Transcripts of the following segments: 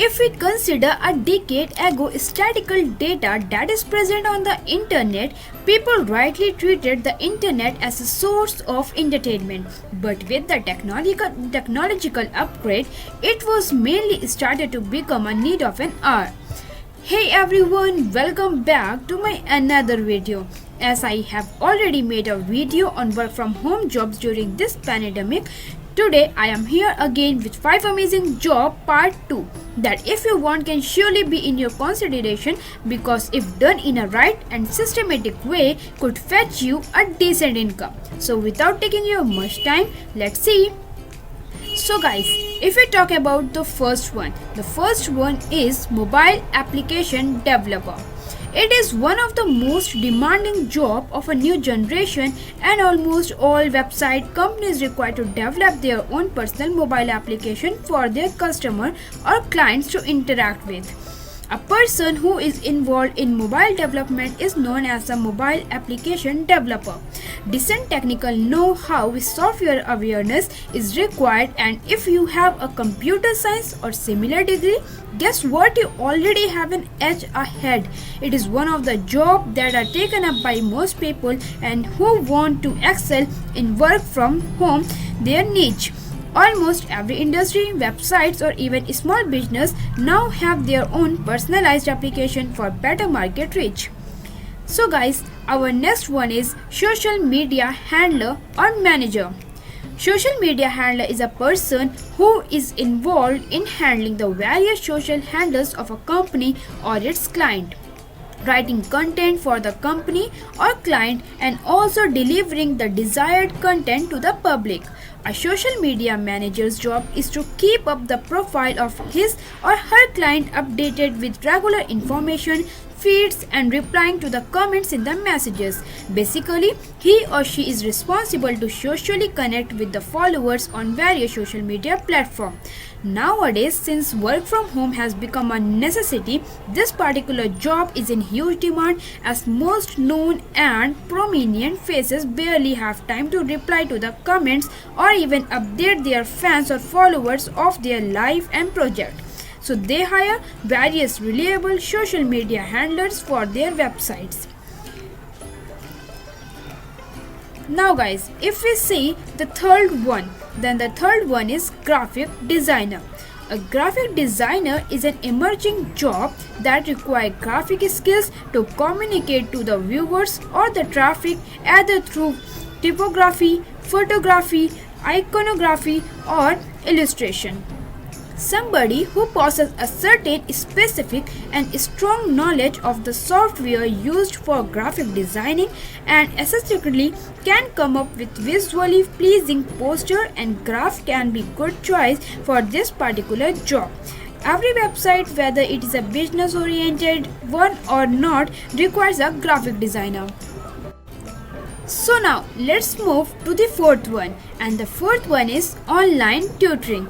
If we consider a decade ago statistical data that is present on the internet, people rightly treated the internet as a source of entertainment. But with the technological upgrade, it was mainly started to become a need of an hour. Hey everyone, welcome back to my another video. As I have already made a video on work from home jobs during this pandemic, today I am here again with 5 amazing job part 2 that if you want can surely be in your consideration because if done in a right and systematic way could fetch you a decent income. So without taking your much time, let's see. So guys, if we talk about the first one is mobile application developer. It is one of the most demanding job of a new generation and almost all website companies require to develop their own personal mobile application for their customer or clients to interact with. A person who is involved in mobile development is known as a mobile application developer. Decent technical know-how with software awareness is required, and if you have a computer science or similar degree, guess what, you already have an edge ahead. It is one of the jobs that are taken up by most people and who want to excel in work from home, their niche. Almost every industry, websites or even small business now have their own personalized application for better market reach. So guys, our next one is social media handler or manager. Social media handler is a person who is involved in handling the various social handles of a company or its client, writing content for the company or client and also delivering the desired content to the public. A social media manager's job is to keep up the profile of his or her client updated with regular information, feeds and replying to the comments in the messages. Basically, he or she is responsible to socially connect with the followers on various social media platforms. Nowadays, since work from home has become a necessity, this particular job is in huge demand as most known and prominent faces barely have time to reply to the comments or even update their fans or followers of their life and project. So they hire various reliable social media handlers for their websites. Now guys, if we see the third one, then the third one is graphic designer. A graphic designer is an emerging job that requires graphic skills to communicate to the viewers or the traffic either through typography, photography, iconography or illustration. Somebody who possesses a certain specific and strong knowledge of the software used for graphic designing and aesthetically can come up with visually pleasing poster and graph can be good choice for this particular job. Every website, whether it is a business oriented one or not, requires a graphic designer. So now let's move to the fourth one, and the fourth one is online tutoring.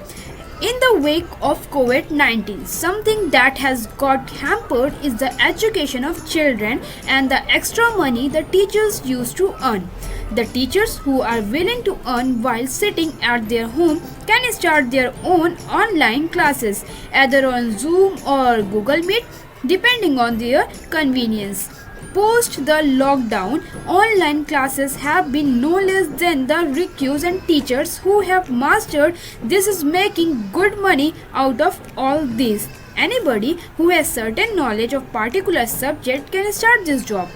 In the wake of COVID-19, something that has got hampered is the education of children and the extra money the teachers used to earn. The teachers who are willing to earn while sitting at their home can start their own online classes, either on Zoom or Google Meet, depending on their convenience. Post the lockdown, online classes have been no less than the recruits and teachers who have mastered this is making good money out of all this. Anybody who has certain knowledge of particular subject can start this job.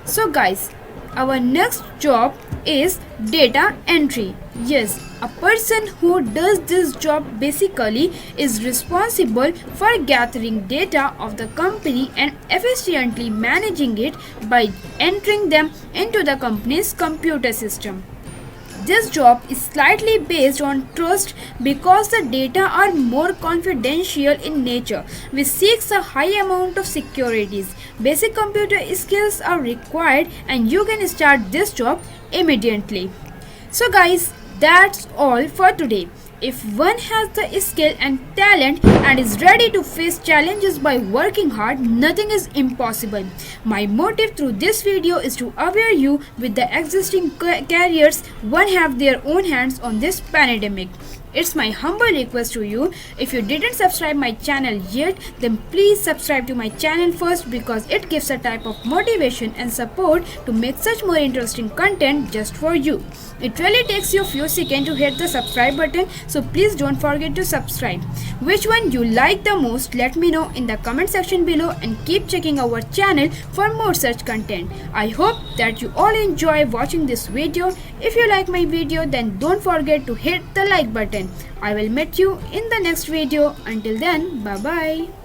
So guys, our next job is data entry. Yes, a person who does this job basically is responsible for gathering data of the company and efficiently managing it by entering them into the company's computer system. This job is slightly based on trust because the data are more confidential in nature, which seeks a high amount of securities. Basic computer skills are required and you can start this job immediately. So guys, that's all for today. If one has the skill and talent and is ready to face challenges by working hard, nothing is impossible. My motive through this video is to aware you with the existing careers one have their own hands on this pandemic. It's my humble request to you. If you didn't subscribe my channel yet, then please subscribe to my channel first, because it gives a type of motivation and support to make such more interesting content just for you. It really takes you a few seconds to hit the subscribe button, so please don't forget to subscribe. Which one you like the most, let me know in the comment section below, and keep checking our channel for more such content. I hope that you all enjoy watching this video. If you like my video, then don't forget to hit the like button. I will meet you in the next video. Until then, bye bye.